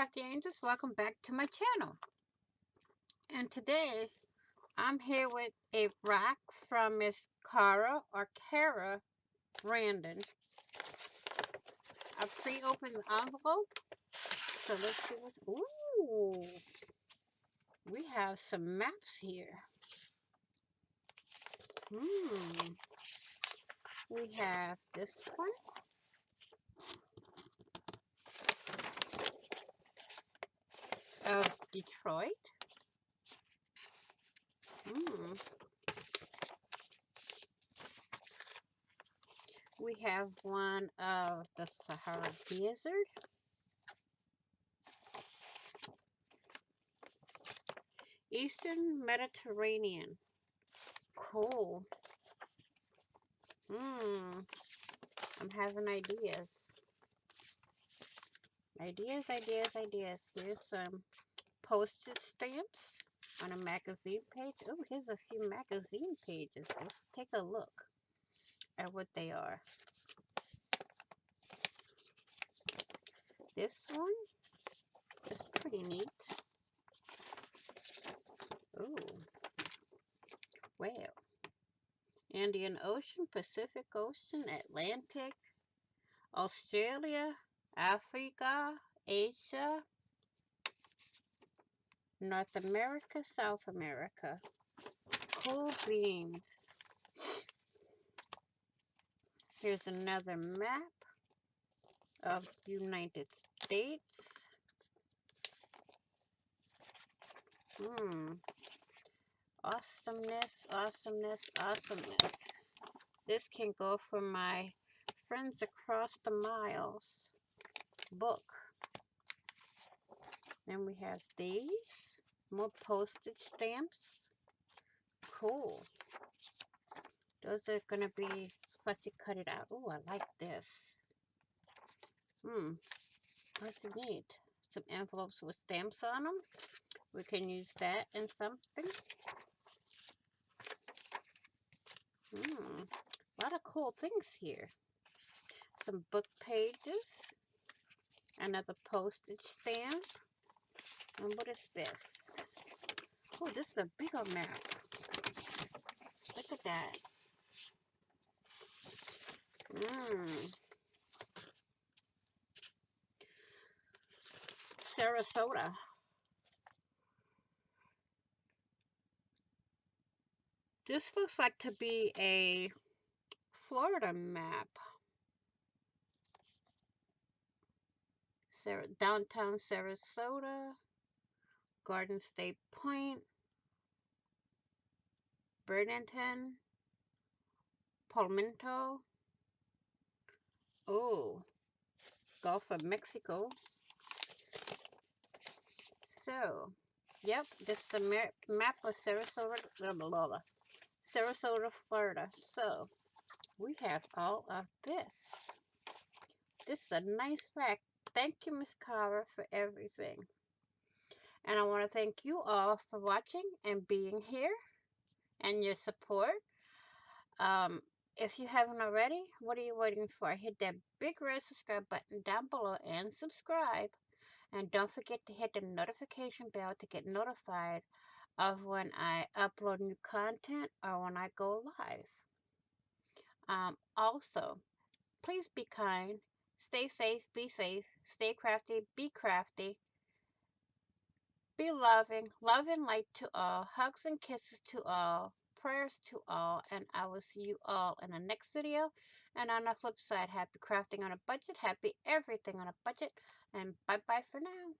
Crafty Angels, welcome back to my channel. And today I'm here with a RAK from Miss Cara or Cara Brandon. I pre-opened the envelope, so let's see what's. Ooh, we have some maps here. We have this one. Of Detroit. We have one of the Sahara Desert. Eastern Mediterranean. Cool. I'm having ideas. Ideas. Here's some postage stamps on a magazine page. Oh, here's a few magazine pages. Let's take a look at what they are. This one is pretty neat. Oh, well. Indian Ocean, Pacific Ocean, Atlantic, Australia, Africa, Asia, North America, South America. Cool beans. Here's another map of the United States. Awesomeness. This can go for my Friends Across the Miles book. Then we have these. More postage stamps. Cool. Those are going to be fussy cut it out. Oh, I like this. What's it need? Some envelopes with stamps on them. We can use that in something. A lot of cool things here. Some book pages. Another postage stamp. And what is this? Oh, this is a bigger map. Look at that. Sarasota. This looks like to be a Florida map. Downtown Sarasota, Garden State Point, Burlington, Palmento. Oh, Gulf of Mexico. So, yep, this is the map of Sarasota, Sarasota, Florida. So, we have all of this. This is a nice fact. Thank you, Miss Cara, for everything. And I want to thank you all for watching and being here and your support. If you haven't already, what are you waiting for? Hit that big red subscribe button down below and subscribe. And don't forget to hit the notification bell to get notified of when I upload new content or when I go live. Also, please be kind, stay safe, stay crafty, be crafty, be loving, love and light to all, hugs and kisses to all, prayers to all, and I will see you all in the next video. And on the flip side, happy crafting on a budget, happy everything on a budget, and bye-bye for now.